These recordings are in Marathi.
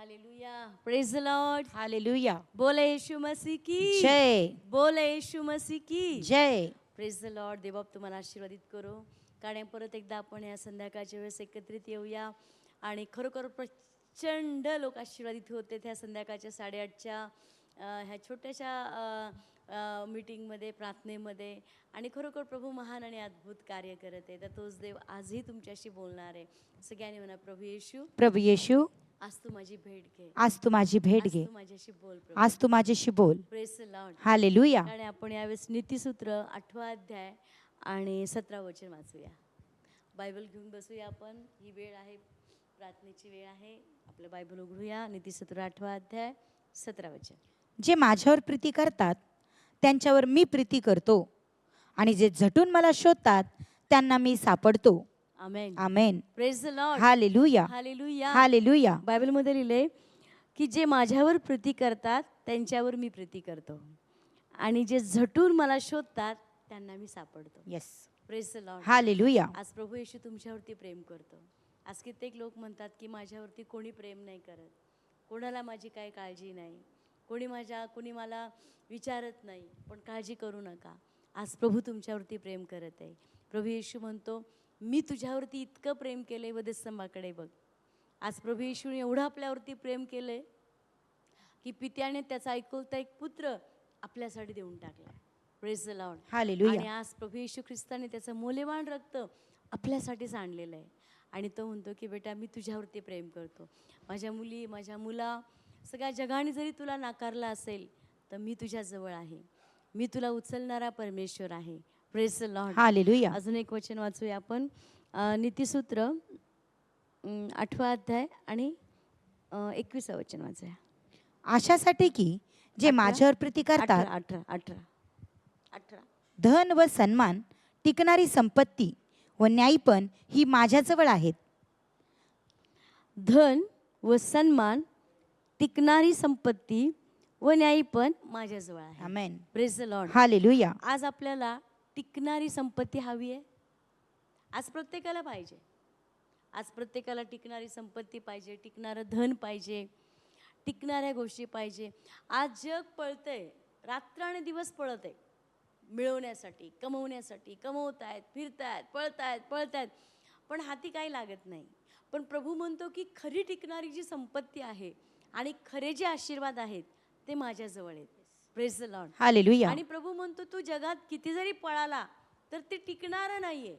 Hallelujah. Praise the Lord. Hallelujah. बोले यीशु मसीह की जय. बोले यीशु मसीह की जय. Praise the Lord. देवबाप तुम्हाला आशीर्वादित करो. कारण परत एकदा आपण या संध्याकाळच्या वेळेस एकत्रित येऊया आणि खरोखर प्रचंड लोक आशीर्वादित होते त्या संध्याकाळच्या 8:30च्या ह्या छोट्याशा मीटिंगमध्ये, प्रार्थनेमध्ये. आणि खरोखर प्रभू महान आणि अद्भुत कार्य करत आहे. तर तोच देव आजही तुमच्याशी बोलणार आहे. सगळ्यांनी म्हणा, प्रभू येशू, प्रभू येशू, आज तू माझी भेट घे. आज तू माझी भेट आज घे. तू माझ्याशी बोल प्रभू. आज तू माझ्याशी बोल. Praise the Lord. हालेलुया. आणि आपण यावेळेस नीतिसूत्र 8वा अध्याय आणि 17 वचन वाचूया. बायबल घेऊन बसूया आपण. ही वेळ आहे, प्रार्थनेची वेळ आहे. आपलं बायबल उघडूया. नीतिसूत्र 8वा अध्याय 17 वचन. जे माझ्यावर प्रीती करतात त्यांच्यावर मी प्रीती करतो, आणि जे झटून मला शोधतात त्यांना मी सापडतो. Amen. Amen. Praise the Lord. Hallelujah. Hallelujah. Hallelujah. बायबलमध्ये लिहिले की जे माझ्यावर प्रीती करतात त्यांच्यावर मी प्रीती करतो, आणि जे झटून मला शोधतात त्यांना मी सापडतो. Yes. Praise the Lord. Hallelujah. आज प्रभू येशू तुमच्यावरती प्रेम करतो. आज कित्येक लोक म्हणतात की माझ्यावरती कोणी प्रेम नाही करत, कोणाला माझी काही काळजी नाही, कोणी मला विचारत नाही. पण काळजी करू नका, आज प्रभू तुमच्यावरती प्रेम करत आहे. प्रभू येशू म्हणतो, मी तुझ्यावरती इतकं प्रेम केलं आहे, वधस्तंभाकडे बघ. आज प्रभू येशूने एवढं आपल्यावरती प्रेम केलं आहे की पित्याने त्याचा एकुलता एक पुत्र आपल्यासाठी देऊन टाकला. Praise the Lord. हालेलुया. आणि आज प्रभू येशू ख्रिस्ताने त्याचं मौल्यवान रक्त आपल्यासाठीच आणलेलं आहे. आणि तो म्हणतो की बेटा, मी तुझ्यावरती प्रेम करतो. माझ्या मुली, माझ्या मुला, सगळ्या जगाने जरी तुला नाकारलं असेल तर मी तुझ्याजवळ आहे. मी तुला उचलणारा परमेश्वर आहे. Praise the Lord. हालेलुया. अजून एक वचन वाचूया आपण. नीतिसूत्र 8वा अध्याय आणि 21 वचन वाचूया. अशासाठी की जे माझ्यावर प्रीती करतात 18. धन व सन्मान, टिकणारी संपत्ती व न्यायपण ही माझ्याजवळ आहेत. धन व सन्मान, टिकणारी संपत्ती व न्यायपण माझ्याजवळ आहे. Amen. Praise the Lord. Hallelujah. आज आपल्याला टिकणारी संपत्ती हवी आहे. आज प्रत्येकाला पाहिजे. आज प्रत्येकाला टिकणारी संपत्ती पाहिजे, टिकणारं धन पाहिजे, टिकणाऱ्या गोष्टी पाहिजे. आज जग पळतंय, रात्र दिवस पळत आहे मिळवण्यासाठी, कमवण्यासाठी. कमवत आहेत, फिरतायत, पळतायत, पण हाती काही लागत नाही. पण प्रभू म्हणतो की खरी टिकणारी जी संपत्ती आहे आणि खरे जे आशीर्वाद आहेत ते माझ्याजवळ आहेत. Praise the Lord. हालेलुया. आणि प्रभू म्हणतो, तू जगात किती जरी पळाला तर ते टिकणारं नाहीये.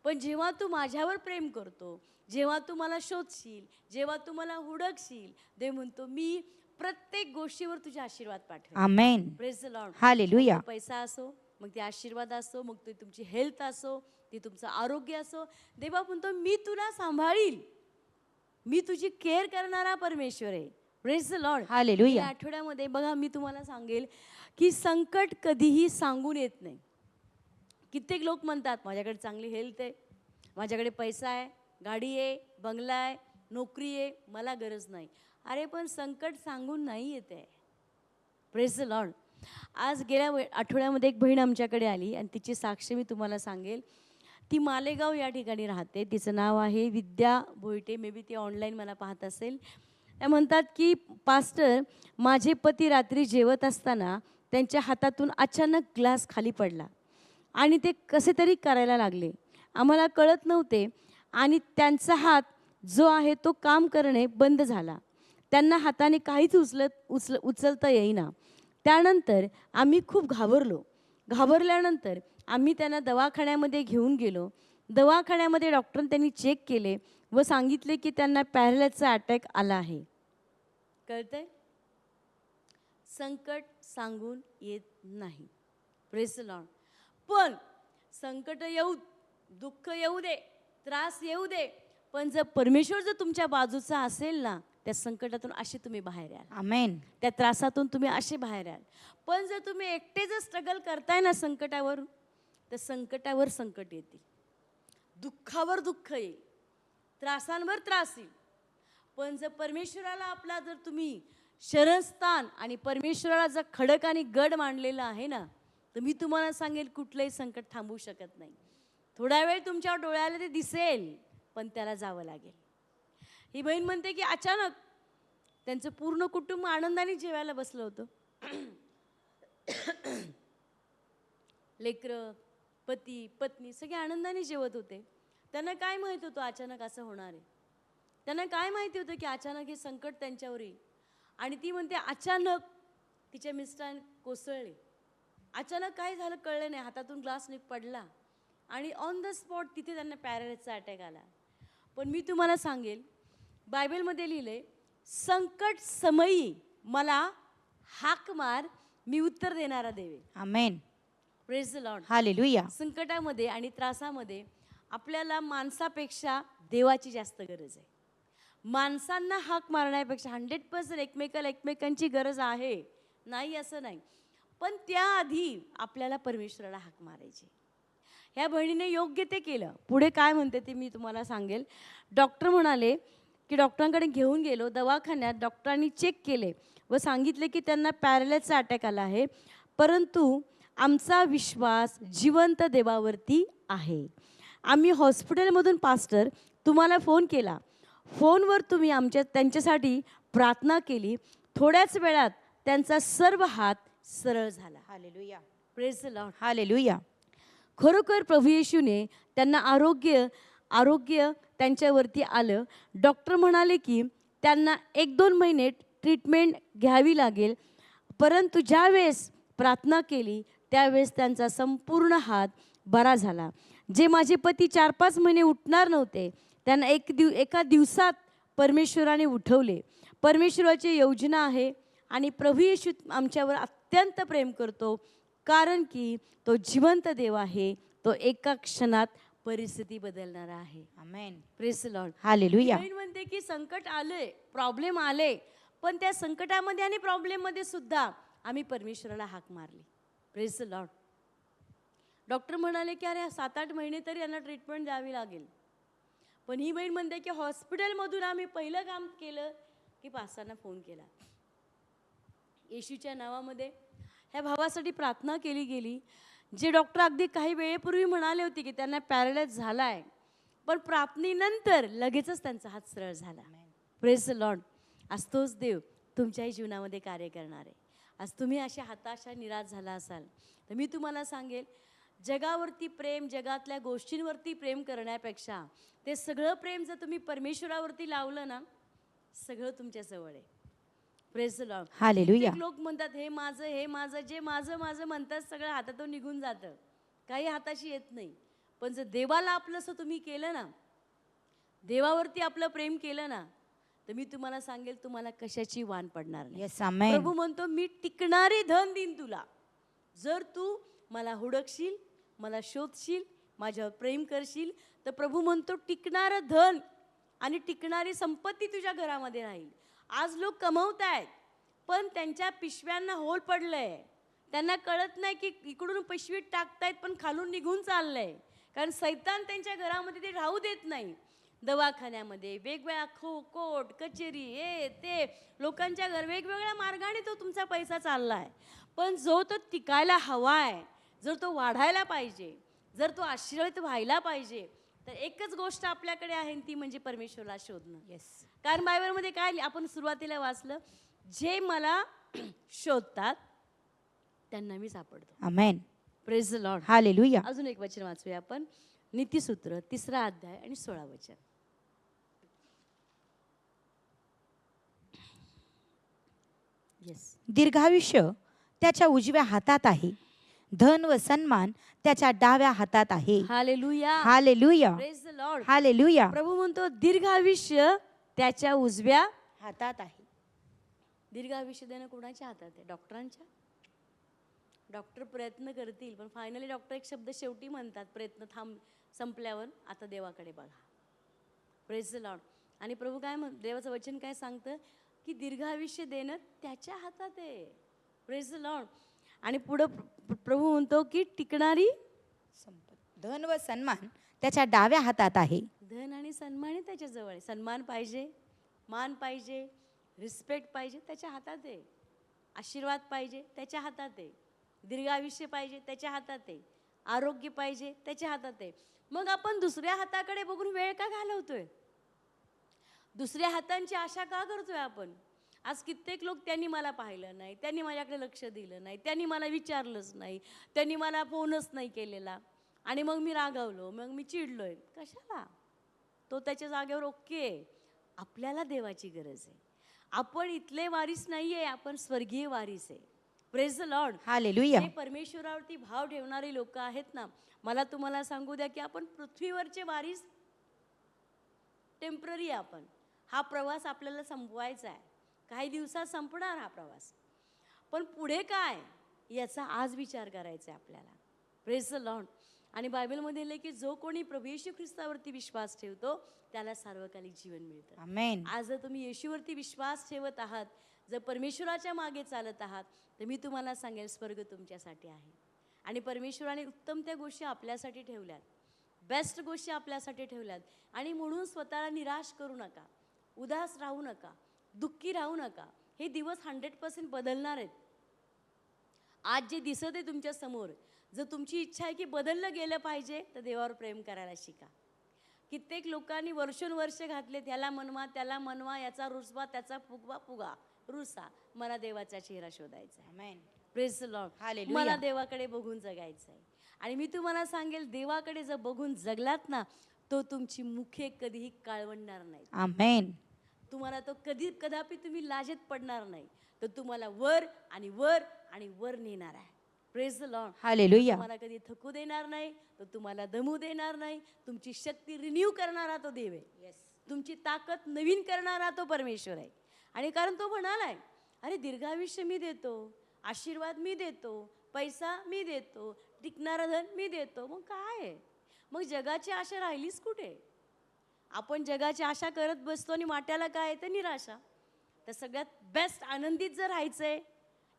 पण जेव्हा तू माझ्यावर प्रेम करतो, जेव्हा तू मला शोधशील, जेव्हा तू मला हुडकशील, देव म्हणतो मी प्रत्येक गोष्टीवर तुझे आशीर्वाद पाठवेन. Amen. Praise the Lord. Hallelujah. पैसा असो, मग ते आशीर्वाद असो, मग ते तुमची हेल्थ असो, ते तुमचं आरोग्य असो, देवा म्हणतो मी तुला सांभाळील. मी तुझी केअर करणारा परमेश्वर आहे. Praise the Lord. हालेलुया. या आठवड्यामध्ये बघा, मी तुम्हाला सांगेल की संकट कधीही सांगून येत नाही. कित्येक लोक म्हणतात माझ्याकडे चांगली हेल्थ आहे, माझ्याकडे पैसा आहे, गाडी आहे, बंगला आहे, नोकरी आहे, मला गरज नाही. अरे पण संकट सांगून नाही येत आहे. Praise the Lord. आज गेल्या आठवड्यामध्ये एक बहीण आमच्याकडे आली आणि तिची साक्ष मी तुम्हाला सांगेल. ती मालेगाव या ठिकाणी राहते. तिचं नाव आहे विद्या भोईटे. मे बी ती ऑनलाईन मला पाहत असेल. त्या म्हणतात की पास्टर, माझे पती रात्री जेवत असताना त्यांच्या हातातून अचानक ग्लास खाली पडला आणि ते कसे तरी करायला लागले. आम्हाला कळत नव्हते आणि त्यांचा हात जो आहे तो काम करणे बंद झाला. त्यांना हाताने काहीच उचलता येईना. त्यानंतर आम्ही खूप घाबरल्यानंतर आम्ही त्यांना दवाखान्यामध्ये घेऊन गेलो. दवाखान्यामध्ये डॉक्टरांनी त्यांनी चेक केले व सांगितले की त्यांना पॅरालाइजचा अटॅक आला आहे. कळतंय? संकट सांगून येत नाही. Praise the Lord. पण संकट येऊ, दुःख येऊ दे, त्रास येऊ दे, पण जर परमेश्वर जर तुमच्या बाजूचा असेल ना, त्या संकटातून असे तुम्ही बाहेर याल. आमेन. त्या त्रासातून तुम्ही असे बाहेर याल. पण जर तुम्ही एकटे जर स्ट्रगल करताय ना संकटावर, तर संकटावर संकट येतील, दुःखावर दुःख येईल, त्रासांवर त्रास येईल. पण जर परमेश्वराला आपला जर तुम्ही शरणस्थान आणि परमेश्वराला जर खडक आणि गड मांडलेला आहे ना, तर मी तुम्हाला सांगेल कुठलंही संकट थांबवू शकत नाही. थोडा वेळ तुमच्या डोळ्याला ते दिसेल, पण त्याला जावं लागेल. ही बहीण म्हणते की अचानक त्यांचं पूर्ण कुटुंब आनंदाने जेवायला बसलं होतं. लेकरं, पती, पत्नी सगळे आनंदाने जेवत होते. त्यांना काय माहीत होतं अचानक असं होणार आहे. त्यांना काय माहिती होतं की अचानक हे संकट त्यांच्यावर येईल. आणि ती म्हणते अचानक तिच्या मिस्टरांनी कोसळले. अचानक काय झालं कळलं नाही. हातातून ग्लास पडला आणि ऑन द स्पॉट तिथे त्यांना पॅरालिसिसचा अटॅक आला. पण मी तुम्हाला सांगेल, बायबलमध्ये लिहिलंय, संकट समयी मला हाक मार, मी उत्तर देणारा देवे. Amen. Praise the Lord. Hallelujah. संकटामध्ये आणि त्रासामध्ये आपल्याला माणसापेक्षा देवाची जास्त गरज आहे. माणसांना हाक मारण्यापेक्षा 100% एकमेकांची गरज आहे, नाही असं नाही. पण त्याआधी आपल्याला परमेश्वराला हाक मारायची. ह्या बहिणीने योग्य ते केलं. पुढे काय म्हणते ते मी तुम्हाला सांगेल. डॉक्टर म्हणाले की डॉक्टरांकडे घेऊन गेलो. दवाखान्यात डॉक्टरांनी चेक केले व सांगितले की त्यांना पॅरालिसिसचा अटॅक आला आहे, परंतु आमचा विश्वास जिवंत देवावरती आहे. आम्ही हॉस्पिटलमधून पास्टर तुम्हाला फोन केला. फोनवर तुम्ही त्यांच्यासाठी प्रार्थना केली. थोड्याच वेळात त्यांचा सर्व हात सरळ झाला. Hallelujah. Praise the Lord. Hallelujah. खरोखर प्रभू येशूने त्यांना आरोग्य त्यांच्यावरती आलं. डॉक्टर म्हणाले की त्यांना 1-2 महिने ट्रीटमेंट घ्यावी लागेल, परंतु ज्यावेळेस प्रार्थना केली त्यावेळेस त्यांचा संपूर्ण हात बरा झाला. जे माझे पती 4-5 महिने उठणार नव्हते, त्यांना एका दिवसात परमेश्वराने उठवले. परमेश्वराची योजना आहे आणि प्रभू येशू आमच्यावर अत्यंत प्रेम करतो, कारण की तो जिवंत देव आहे. तो एका क्षणात परिस्थिती बदलणारा आहे. Amen. Praise the Lord. Hallelujah. बहीण म्हणते की संकट आलंय, प्रॉब्लेम आले, पण त्या संकटामध्ये आणि प्रॉब्लेममध्ये सुद्धा आम्ही परमेश्वराला हाक मारली. Praise the Lord. डॉक्टर म्हणाले की अरे 7-8 महिने तरी यांना ट्रीटमेंट द्यावी लागेल. पण ही बहीण म्हणते की हॉस्पिटलमधून आम्ही पहिलं काम केलं की पास्टरांना फोन केला. येशूच्या नावामध्ये ह्या भावासाठी प्रार्थना केली गेली. जे डॉक्टर अगदी काही वेळेपूर्वी म्हणाले होते की त्यांना पॅरालाइज झाला आहे, पण प्रार्थनेनंतर लगेचच त्यांचा हात सरळ झाला. Praise the Lord. आज तोच देव तुमच्याही जीवनामध्ये कार्य करणार आहे. आज तुम्ही अशा हताशा निराश झाला असाल तर मी तुम्हाला सांगेल, जगावरती प्रेम, जगातल्या गोष्टींवरती प्रेम करण्यापेक्षा ते सगळं प्रेम जर तुम्ही परमेश्वरावरती लावलं ना, सगळं तुमच्या जवळ आहे. Praise the Lord. हालेलुया. लोक म्हणतात हे माझं, जे माझं म्हणतात सगळं हातातून निघून जातं, काही हाताशी येत नाही. पण जर देवाला आपलंसं तुम्ही केलं ना, देवावरती आपलं प्रेम केलं ना, तर मी तुम्हाला सांगेल तुम्हाला कशाची वाण पडणार नाही. येस. आमेन. प्रभू म्हणतो मी टिकणारे धन देईन तुला. जर तू मला हुडकशील, मला शोधशील, माझ्यावर प्रेम करशील, तर प्रभू म्हणतो टिकणारं धन आणि टिकणारी संपत्ती तुझ्या घरामध्ये राहील. आज लोक कमवत आहेत, पण त्यांच्या पिशव्यांना होल पडलंय. त्यांना कळत नाही की इकडून पिशवीत टाकतायत पण खालून निघून चाललंय, कारण सैतान त्यांच्या घरामध्ये ते राहू देत नाही. दवाखान्यामध्ये वेगवेगळ्या कोर्ट कचेरी हे ते लोकांच्या वेगवेगळ्या मार्गाने तो तुमचा पैसा चाललाय. पण जो तो टिकायला हवा आहे, जर तो वाढायला पाहिजे, जर तो आशीर्वादित व्हायला पाहिजे, तर एकच गोष्ट आपल्याकडे आहे, ती म्हणजे परमेश्वराला शोधणं. येस. कारण बायबलमध्ये काय आपण सुरुवातीला वाचलं, जे मला शोधतात त्यांना मी सापडतो. Amen. Praise the Lord. Hallelujah. अजून एक वचन वाचूया आपण, नीतिसूत्र 3रा अध्याय आणि 16 वचन. येस. दीर्घायुष्य त्याच्या उजव्या हातात आहे, धन व सन्मान त्याच्या डाव्या हातात आहे. Hallelujah. Hallelujah. Praise the Lord. Hallelujah. प्रभू म्हणतो दीर्घायुष्य त्याच्या उजव्या हातात आहे. दीर्घायुष्य देणं कोणाच्या हातात आहे? डॉक्टरांच्या. डॉक्टर प्रयत्न करतील, पण फायनली डॉक्टर एक शब्द शेवटी म्हणतात, प्रयत्न संपल्यावर आता देवाकडे बघा. Praise the Lord. आणि प्रभू काय देवाचं वचन काय सांगतं की दीर्घायुष्य देणं त्याच्या हातात आहे. Praise the Lord. आणि पुढं प्रभू म्हणतो की टिकणारी संपत्ती, धन व सन्मान त्याच्या डाव्या हातात आहे. धन आणि सन्मान त्याच्याजवळ आहे. सन्मान पाहिजे, मान पाहिजे, रिस्पेक्ट पाहिजे, त्याच्या हातात आहे. आशीर्वाद पाहिजे, त्याच्या हातात आहे. दीर्घायुष्य पाहिजे, त्याच्या हातात आहे. आरोग्य पाहिजे, त्याच्या हातात आहे. मग आपण दुसऱ्या हाताकडे बघून वेळ का घालवतोय? दुसऱ्या हातांची आशा का करतोय आपण? आज कित्येक लोक त्यांनी मला पाहिलं नाही, त्यांनी माझ्याकडे लक्ष दिलं नाही, त्यांनी मला विचारलंच नाही, त्यांनी मला फोनच नाही केलेला आणि मग मी रागावलो, मग मी चिडलोय. कशाला? तो त्याच्या जागेवर ओके आहे. आपल्याला देवाची गरज आहे. आपण इथले वारीस नाही आहे, आपण स्वर्गीय वारीस आहे. Praise the Lord. हालेलुया. जे परमेश्वरावरती भाव ठेवणारी लोक आहेत ना, मला तुम्हाला सांगू द्या की आपण पृथ्वीवरचे वारीस टेम्पररी आपण. हा प्रवास आपल्याला संपवायचा आहे, काही दिवसात संपणार हा प्रवास, पण पुढे काय याचा आज विचार करायचा आहे आपल्याला. Praise the Lord. आणि बायबलमध्ये लिहिलं की जो कोणी प्रभू येशू ख्रिस्तावरती विश्वास ठेवतो त्याला सार्वकालिक जीवन मिळतं. आमेन. आज जर तुम्ही येशूवरती विश्वास ठेवत आहात, जर परमेश्वराच्या मागे चालत आहात, तर मी तुम्हाला सांगेल स्वर्ग तुमच्यासाठी आहे. आणि परमेश्वराने उत्तम त्या गोष्टी आपल्यासाठी ठेवल्यात, बेस्ट गोष्टी आपल्यासाठी ठेवल्यात. आणि म्हणून स्वतःला निराश करू नका, उदास राहू नका, दुःखी राहू नका. हे दिवस 100% बदलणार आहेत. आज जे दिसत आहे तुमच्या समोर, जर तुमची इच्छा आहे की बदललं गेलं पाहिजे, तर देवावर प्रेम करायला शिका. कित्येक लोकांनी वर्षोनवर्ष घातले, त्याला मनवा त्याला मनवा, याचा रुसवा त्याचा फुगवा फुगा रुसा. मला देवाचा चेहरा शोधायचा आहे. Amen. Praise the Lord. Hallelujah. मला देवाकडे बघून जगायचं आहे. आणि मी तुम्हाला सांगेल, देवाकडे जर बघून जगलात ना, तो तुमची मुखे कधीही काळवणार नाही. आमेन. तुम्हाला तो कदापि तुम्ही लाजेत पडणार नाही. तर तुम्हाला वर आणि वर आणि वर नेणार आहे. Praise the Lord. हालेलुया. तुम्हाला कधी थकू देणार नाही, तो तुम्हाला दमू देणार नाही. तुमची शक्ती रिन्यू करणारा तो देव आहे. तुमची ताकद नवीन करणारा तो परमेश्वर आहे. आणि कारण तो म्हणालाय, अरे दीर्घायुष्य मी देतो, आशीर्वाद मी देतो, पैसा मी देतो, टिकणारं धन मी देतो. मग काय आहे? मग जगाची आशा राहिलीच कुठे? आपण जगाची आशा करत बसतो आणि वाट्याला काय येतं? निराशा. तर सगळ्यात बेस्ट आनंदित जर राहायचंय,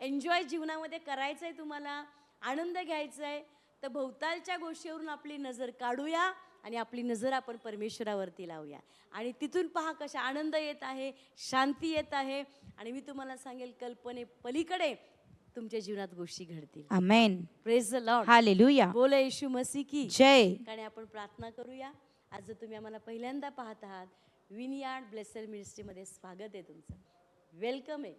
एन्जॉय जीवनामध्ये करायचंय, तुम्हाला आनंद घ्यायचा आहे, तर भोवतालच्या गोष्टीवरून आपली नजर काढूया आणि आपली नजर आपण परमेश्वरावरती लावूया. आणि तिथून पहा कशा आनंद येत आहे, शांती येत आहे. आणि मी तुम्हाला सांगेल, कल्पने पलीकडे तुमच्या जीवनात गोष्टी घडतील. Amen. Praise the Lord. Hallelujah. बोला येशू मसीह की जय. आणि आपण प्रार्थना करूया. आज जर तुम्ही आम्हाला पहिल्यांदा पाहत आहात, विनयार्ड ब्लेसेड मिनिस्ट्रीमध्ये स्वागत आहे तुमचं, वेलकम आहे.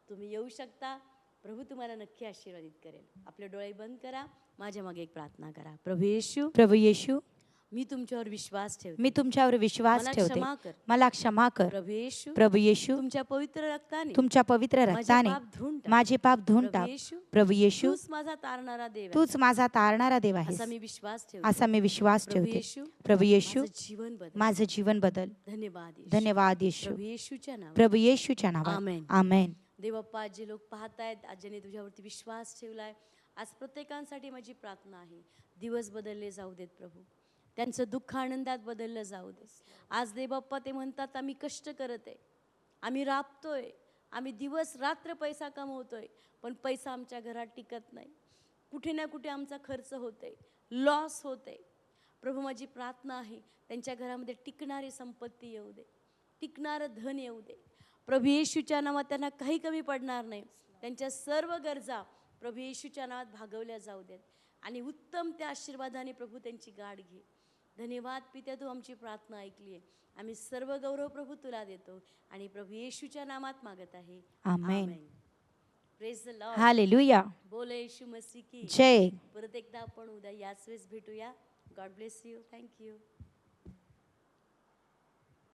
तुम्ही येऊ शकता. प्रभू तुम्हाला नक्की आशीर्वादित करेल. आपले डोळे बंद करा, माझ्या मागे एक प्रार्थना करा. प्रभू येशू, प्रभू येशू, मी तुमच्यावर विश्वास ठेवते. मी तुमच्यावर विश्वास मला ठेवते. क्षमा कर. मला क्षमा कर. प्रभू येशू, प्रभू येशू, तुमच्या पवित्र रक्ताने तुमच्या पवित्र माझे रक्ताने पाप धुवून टाक. माझे पाप धुवून प्रभू टाक. येशू, प्रभू येशू, तूच माझा तारणारा देव आहे. तूच माझा तारणारा देव आहेस. असा मी विश्वास ठेवते. असा मी विश्वास प्रभू ठेवते. येशू, प्रभू येशू, माझं जीवन बदल. माझं जीवन बदल. धन्यवाद येशू. धन्यवाद येशू. प्रभू येशूच्या नावात. प्रभू येशूच्या नावात. आमेन. आमेन. देवप्पा, जे लोक पाहतायत, आज ज्याने तुझ्यावरती विश्वास ठेवलाय, आज प्रत्येकांसाठी माझी प्रार्थना आहे, दिवस बदलले जाऊ देत प्रभू. त्यांचं दुःख आनंदात बदललं जाऊ दे. आज देवप्पा ते म्हणतात, आम्ही कष्ट करत आहे, आम्ही राबतोय, आम्ही दिवस रात्र पैसा कमवतोय, पण पैसा आमच्या घरात टिकत नाही. कुठे ना कुठे आमचा खर्च होतोय, लॉस होते. प्रभू, माझी प्रार्थना आहे, त्यांच्या घरामध्ये टिकणारी संपत्ती येऊ दे, टिकणारं धन येऊ दे. प्रभू येशूच्या नावात त्यांना काही कमी पडणार नाही. त्यांच्या सर्व गरजा प्रभू येशूच्या नावात भागवल्या जाऊ देत. आणि उत्तम त्या आशीर्वादाने प्रभू त्यांची गाठ घे. धन्यवाद पित्या, तू आमची प्रार्थना ऐकली आहे. आम्ही सर्व गौरव प्रभू तुला देतो आणि प्रभू येशूच्या नामात मागत आहे. Amen. Praise the Lord. Hallelujah. बोल येशू मसीह की जय. परत एकदा आपण उद्या याच वेळेस भेटूया. God bless you. थँक्यू.